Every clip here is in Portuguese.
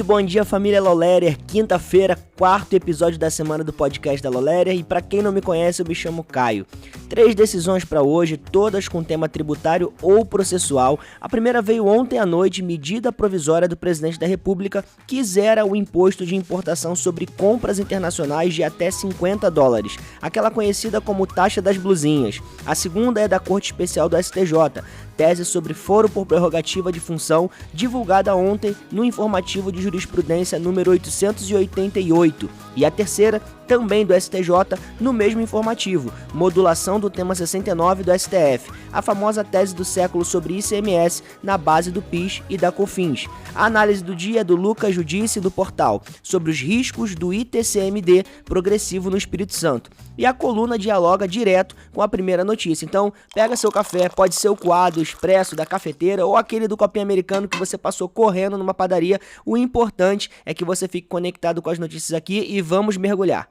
bom dia família Lolerer, quinta-feira, quarto episódio da semana do podcast da Lolerer e pra quem não me conhece eu me chamo Caio. 3 decisões pra hoje, todas com tema tributário ou processual. A primeira veio ontem à noite, medida provisória do presidente da República que zera o imposto de importação sobre compras internacionais de até $50, aquela conhecida como taxa das blusinhas. A segunda é da Corte Especial do STJ, tese sobre foro por prerrogativa de função, divulgada ontem no informativo de jurisprudência número 888. E a terceira, também do STJ, no mesmo informativo, modulação do tema 69 do STF, a famosa tese do século sobre ICMS na base do PIS e da COFINS. A análise do dia é do Lucas Judice do portal, sobre os riscos do ITCMD progressivo no Espírito Santo. E a coluna dialoga direto com a primeira notícia. Então, pega seu café, pode ser o coado, o expresso da cafeteira ou aquele do copinho americano que você passou correndo numa padaria. O importante é que você fique conectado com as notícias aqui e vamos mergulhar.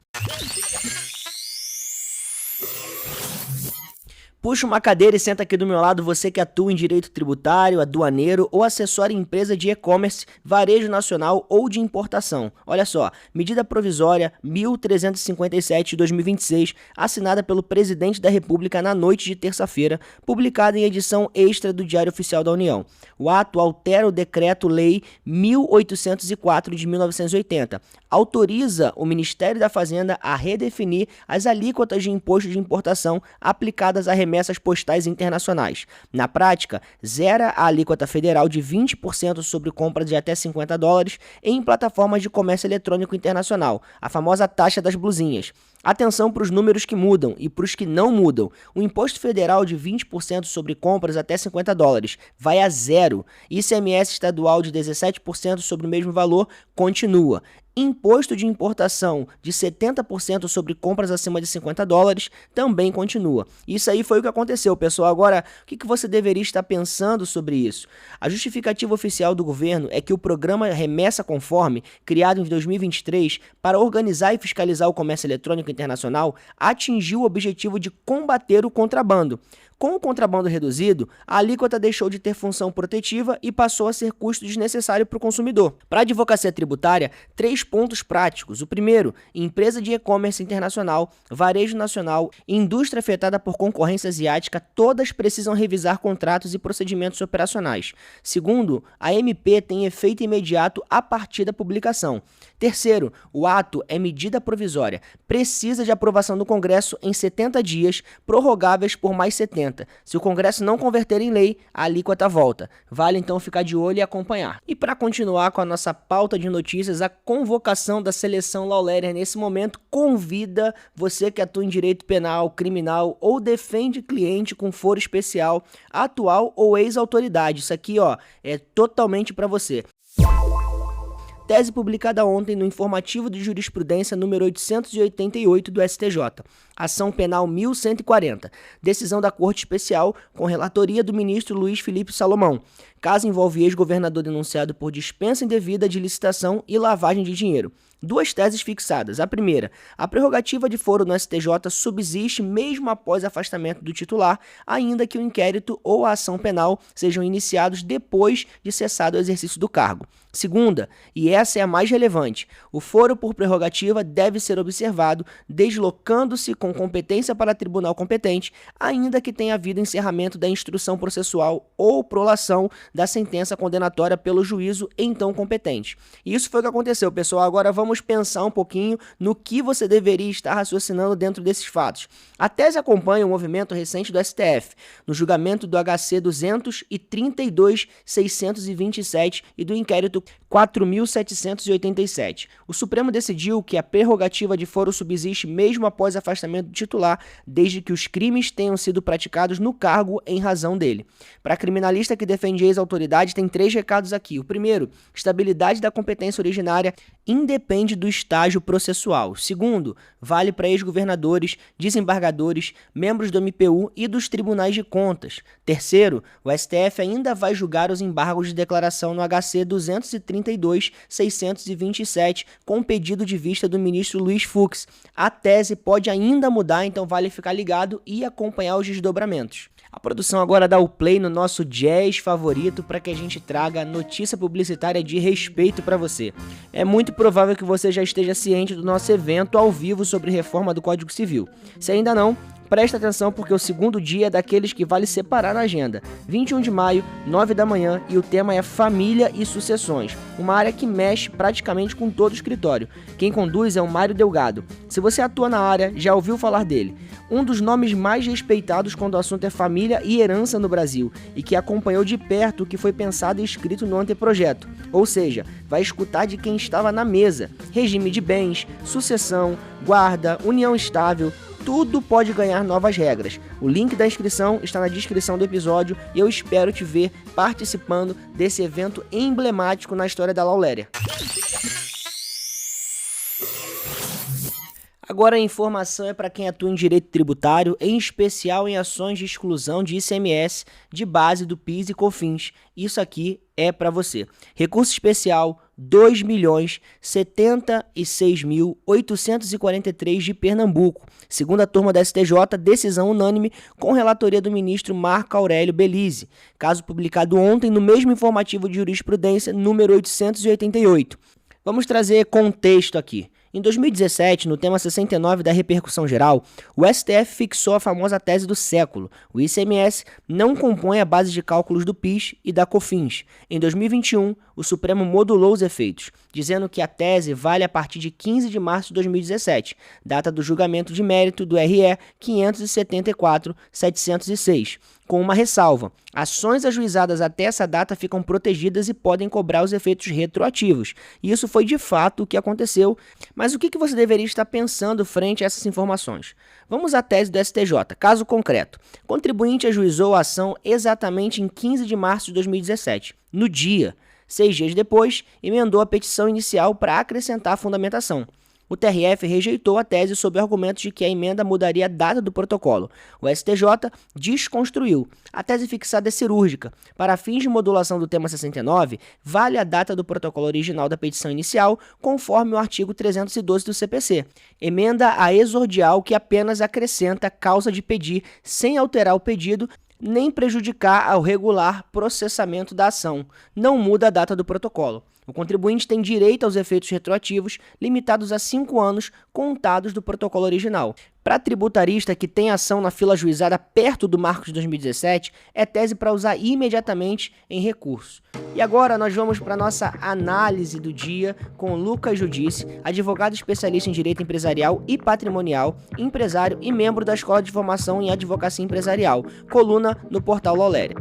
Puxa uma cadeira e senta aqui do meu lado, você que atua em direito tributário, aduaneiro ou assessora em empresa de e-commerce, varejo nacional ou de importação. Olha só, medida provisória 1357 de 2026, assinada pelo presidente da República na noite de terça-feira, publicada em edição extra do Diário Oficial da União. O ato altera o Decreto-Lei 1804 de 1980, autoriza o Ministério da Fazenda a redefinir as alíquotas de imposto de importação aplicadas a remessas postais internacionais. Na prática, zera a alíquota federal de 20% sobre compra de até $50 em plataformas de comércio eletrônico internacional, a famosa taxa das blusinhas. Atenção para os números que mudam e para os que não mudam. O imposto federal de 20% sobre compras até $50 vai a zero. ICMS estadual de 17% sobre o mesmo valor continua. Imposto de importação de 70% sobre compras acima de $50 também continua. Isso aí foi o que aconteceu, pessoal. Agora, o que você deveria estar pensando sobre isso? A justificativa oficial do governo é que o programa Remessa Conforme, criado em 2023 para organizar e fiscalizar o comércio eletrônico internacional, atingiu o objetivo de combater o contrabando. Com o contrabando reduzido, a alíquota deixou de ter função protetiva e passou a ser custo desnecessário para o consumidor. Para a advocacia tributária, 3 pontos práticos. O primeiro, empresa de e-commerce internacional, varejo nacional e indústria afetada por concorrência asiática, todas precisam revisar contratos e procedimentos operacionais. Segundo, a MP tem efeito imediato a partir da publicação. Terceiro, o ato é medida provisória, precisa de aprovação do Congresso em 70 dias, prorrogáveis por mais 70. Se o Congresso não converter em lei, a alíquota volta. Vale então ficar de olho e acompanhar. E para continuar com a nossa pauta de notícias, a convocação da seleção Lolerer nesse momento convida você que atua em direito penal, criminal ou defende cliente com foro especial, atual ou ex-autoridade. Isso aqui, é totalmente para você. Tese publicada ontem no informativo de jurisprudência número 888 do STJ. Ação Penal 1140. Decisão da Corte Especial com relatoria do ministro Luiz Felipe Salomão. Caso envolve ex-governador denunciado por dispensa indevida de licitação e lavagem de dinheiro. 2 teses fixadas. A primeira, a prerrogativa de foro no STJ subsiste mesmo após afastamento do titular, ainda que o inquérito ou a ação penal sejam iniciados depois de cessado o exercício do cargo. Segunda, e essa é a mais relevante, o foro por prerrogativa deve ser observado deslocando-se com competência para tribunal competente, ainda que tenha havido encerramento da instrução processual ou prolação da sentença condenatória pelo juízo então competente. Isso foi o que aconteceu, pessoal. Agora vamos pensar um pouquinho no que você deveria estar raciocinando dentro desses fatos. A tese acompanha o movimento recente do STF, no julgamento do HC 232.627 e do inquérito 4.787. O Supremo decidiu que a prerrogativa de foro subsiste mesmo após afastamento do titular, desde que os crimes tenham sido praticados no cargo em razão dele. Para a criminalista que defende ex-autoridade, tem 3 recados aqui. O primeiro, estabilidade da competência originária independe do estágio processual. Segundo, vale para ex-governadores, desembargadores, membros do MPU e dos tribunais de contas. Terceiro, o STF ainda vai julgar os embargos de declaração no HC 232.627 com pedido de vista do ministro Luiz Fux. A tese pode ainda mudar, então vale ficar ligado e acompanhar os desdobramentos. A produção agora dá o play no nosso jazz favorito para que a gente traga notícia publicitária de respeito para você. É muito provável que você já esteja ciente do nosso evento ao vivo sobre reforma do Código Civil. Se ainda não, presta atenção porque o segundo dia é daqueles que vale separar na agenda. 21 de maio, 9 da manhã, e o tema é Família e Sucessões, uma área que mexe praticamente com todo o escritório. Quem conduz é o Mário Delgado. Se você atua na área, já ouviu falar dele. Um dos nomes mais respeitados quando o assunto é família e herança no Brasil, e que acompanhou de perto o que foi pensado e escrito no anteprojeto. Ou seja, vai escutar de quem estava na mesa. Regime de bens, sucessão, guarda, união estável, tudo pode ganhar novas regras. O link da inscrição está na descrição do episódio e eu espero te ver participando desse evento emblemático na história da Lauléria. Agora a informação é para quem atua em direito tributário, em especial em ações de exclusão de ICMS, de base do PIS e COFINS. Isso aqui é para você. Recurso especial 2.076.843 de Pernambuco. Segunda turma da STJ, decisão unânime com relatoria do ministro Marco Aurélio Belize. Caso publicado ontem no mesmo informativo de jurisprudência número 888. Vamos trazer contexto aqui. Em 2017, no tema 69 da repercussão geral, o STF fixou a famosa tese do século. O ICMS não compõe a base de cálculos do PIS e da COFINS. Em 2021, o Supremo modulou os efeitos, dizendo que a tese vale a partir de 15 de março de 2017, data do julgamento de mérito do RE 574-706. Com uma ressalva: ações ajuizadas até essa data ficam protegidas e podem cobrar os efeitos retroativos. E isso foi de fato o que aconteceu. Mas o que você deveria estar pensando frente a essas informações? Vamos à tese do STJ. Caso concreto: contribuinte ajuizou a ação exatamente em 15 de março de 2017. No dia, 6 dias depois, emendou a petição inicial para acrescentar a fundamentação. O TRF rejeitou a tese sob o argumento de que a emenda mudaria a data do protocolo. O STJ desconstruiu. A tese fixada é cirúrgica. Para fins de modulação do tema 69, vale a data do protocolo original da petição inicial, conforme o artigo 312 do CPC. Emenda a exordial que apenas acrescenta causa de pedir, sem alterar o pedido, nem prejudicar ao regular processamento da ação. Não muda a data do protocolo. O contribuinte tem direito aos efeitos retroativos, limitados a 5 anos, contados do protocolo original. Para tributarista que tem ação na fila ajuizada perto do marco de 2017, é tese para usar imediatamente em recurso. E agora nós vamos para a nossa análise do dia com Lucas Judice, advogado especialista em direito empresarial e patrimonial, empresário e membro da Escola de Formação em Advocacia Empresarial, coluna no portal Lauléria.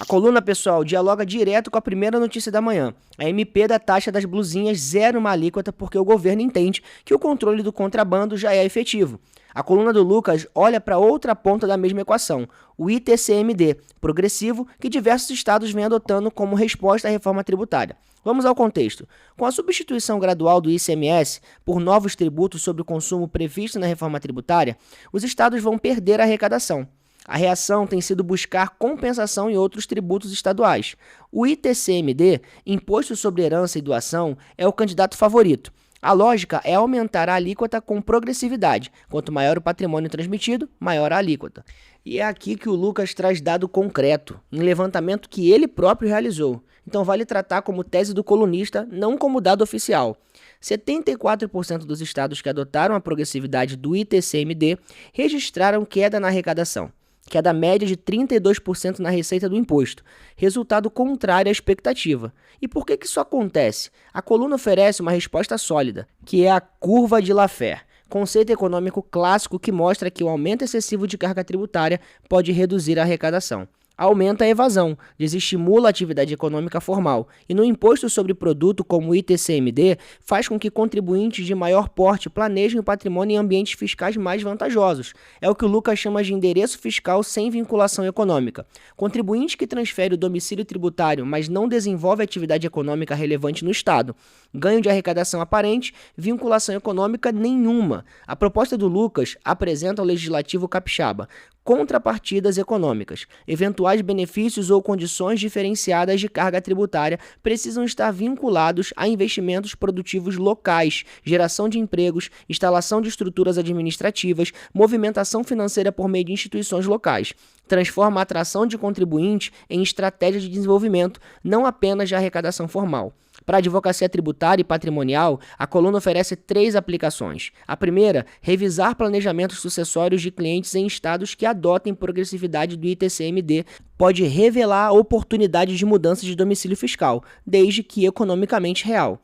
A coluna, pessoal, dialoga direto com a primeira notícia da manhã. A MP da taxa das blusinhas zera uma alíquota porque o governo entende que o controle do contrabando já é efetivo. A coluna do Lucas olha para outra ponta da mesma equação, o ITCMD, progressivo, que diversos estados vêm adotando como resposta à reforma tributária. Vamos ao contexto. Com a substituição gradual do ICMS por novos tributos sobre o consumo previsto na reforma tributária, os estados vão perder a arrecadação. A reação tem sido buscar compensação em outros tributos estaduais. O ITCMD, Imposto sobre Herança e Doação, é o candidato favorito. A lógica é aumentar a alíquota com progressividade. Quanto maior o patrimônio transmitido, maior a alíquota. E é aqui que o Lucas traz dado concreto, em levantamento que ele próprio realizou. Então vale tratar como tese do colunista, não como dado oficial. 74% dos estados que adotaram a progressividade do ITCMD registraram queda na arrecadação. Queda média de 32% na receita do imposto, resultado contrário à expectativa. E por que isso acontece? A coluna oferece uma resposta sólida, que é a curva de Laffer, conceito econômico clássico que mostra que o aumento excessivo de carga tributária pode reduzir a arrecadação. Aumenta a evasão, desestimula a atividade econômica formal, e no imposto sobre produto como o ITCMD, faz com que contribuintes de maior porte planejem o patrimônio em ambientes fiscais mais vantajosos. É o que o Lucas chama de endereço fiscal sem vinculação econômica. Contribuinte que transfere o domicílio tributário, mas não desenvolve atividade econômica relevante no Estado. Ganho de arrecadação aparente, vinculação econômica nenhuma. A proposta do Lucas apresenta ao Legislativo capixaba contrapartidas econômicas, eventuais eventuais benefícios ou condições diferenciadas de carga tributária precisam estar vinculados a investimentos produtivos locais, geração de empregos, instalação de estruturas administrativas, movimentação financeira por meio de instituições locais. Transforma a atração de contribuintes em estratégia de desenvolvimento, não apenas de arrecadação formal. Para a advocacia tributária e patrimonial, a coluna oferece 3 aplicações. A primeira, revisar planejamentos sucessórios de clientes em estados que adotem progressividade do ITCMD pode revelar oportunidades de mudança de domicílio fiscal, desde que economicamente real.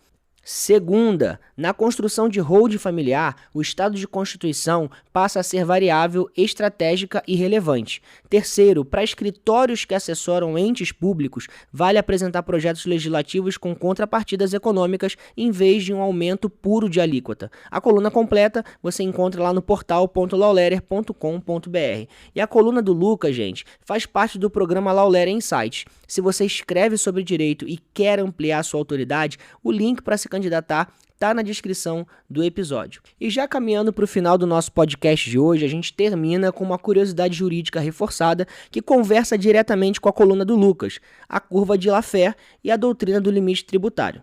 Segunda, na construção de holding familiar, o estado de constituição passa a ser variável, estratégica e relevante. Terceiro, para escritórios que assessoram entes públicos, vale apresentar projetos legislativos com contrapartidas econômicas em vez de um aumento puro de alíquota. A coluna completa você encontra lá no portal.lawletter.com.br. E a coluna do Lucas, gente, faz parte do programa Lawletter Insights. Se você escreve sobre direito e quer ampliar sua autoridade, o link para se candidatar está na descrição do episódio. E já caminhando para o final do nosso podcast de hoje, a gente termina com uma curiosidade jurídica reforçada que conversa diretamente com a coluna do Lucas, a curva de Laffer e a doutrina do limite tributário.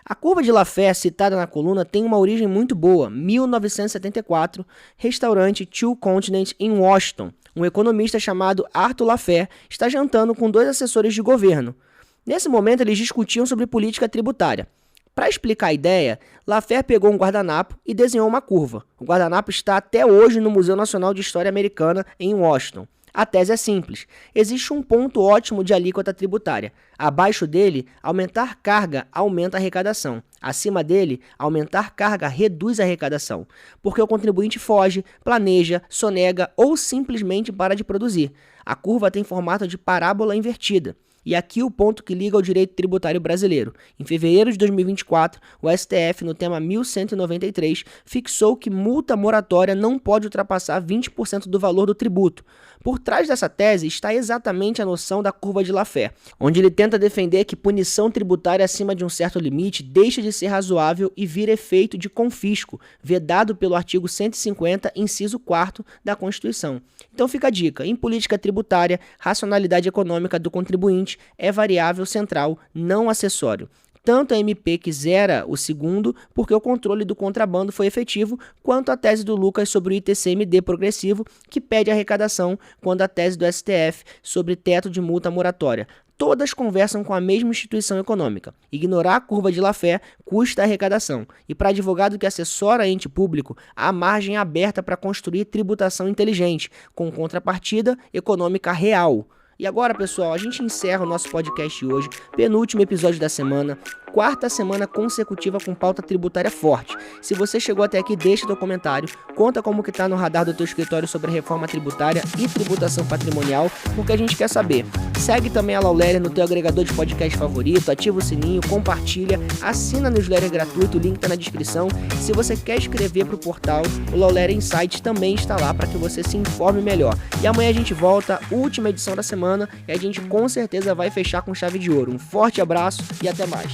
A curva de Laffer, citada na coluna, tem uma origem muito boa, 1974, restaurante Two Continents em Washington. Um economista chamado Arthur Laffer está jantando com 2 assessores de governo. Nesse momento, eles discutiam sobre política tributária. Para explicar a ideia, Laffer pegou um guardanapo e desenhou uma curva. O guardanapo está até hoje no Museu Nacional de História Americana, em Washington. A tese é simples. Existe um ponto ótimo de alíquota tributária. Abaixo dele, aumentar carga aumenta a arrecadação. Acima dele, aumentar carga reduz a arrecadação, porque o contribuinte foge, planeja, sonega ou simplesmente para de produzir. A curva tem formato de parábola invertida. E aqui o ponto que liga ao direito tributário brasileiro. Em fevereiro de 2024, o STF, no tema 1193, fixou que multa moratória não pode ultrapassar 20% do valor do tributo. Por trás dessa tese está exatamente a noção da curva de Laffer, onde ele tenta defender que punição tributária acima de um certo limite deixa de ser razoável e vira efeito de confisco, vedado pelo artigo 150, inciso 4º da Constituição. Então fica a dica, em política tributária, racionalidade econômica do contribuinte é variável central, não acessório. Tanto a MP que zera o segundo, porque o controle do contrabando foi efetivo, quanto a tese do Lucas sobre o ITCMD progressivo, que pede arrecadação, quando a tese do STF sobre teto de multa moratória. Todas conversam com a mesma instituição econômica. Ignorar a curva de Laffer custa arrecadação. E para advogado que assessora ente público, há margem aberta para construir tributação inteligente, com contrapartida econômica real. E agora, pessoal, a gente encerra o nosso podcast de hoje, penúltimo episódio da semana, 4ª semana consecutiva com pauta tributária forte. Se você chegou até aqui, deixa teu comentário, conta como que tá no radar do teu escritório sobre a reforma tributária e tributação patrimonial, porque a gente quer saber. Segue também a Lawletter no teu agregador de podcast favorito, ativa o sininho, compartilha, assina a newsletter gratuito, o link tá na descrição. Se você quer escrever pro portal, o Lawletter Insights também está lá para que você se informe melhor. E amanhã a gente volta, última edição da semana, e a gente com certeza vai fechar com chave de ouro. Um forte abraço e até mais.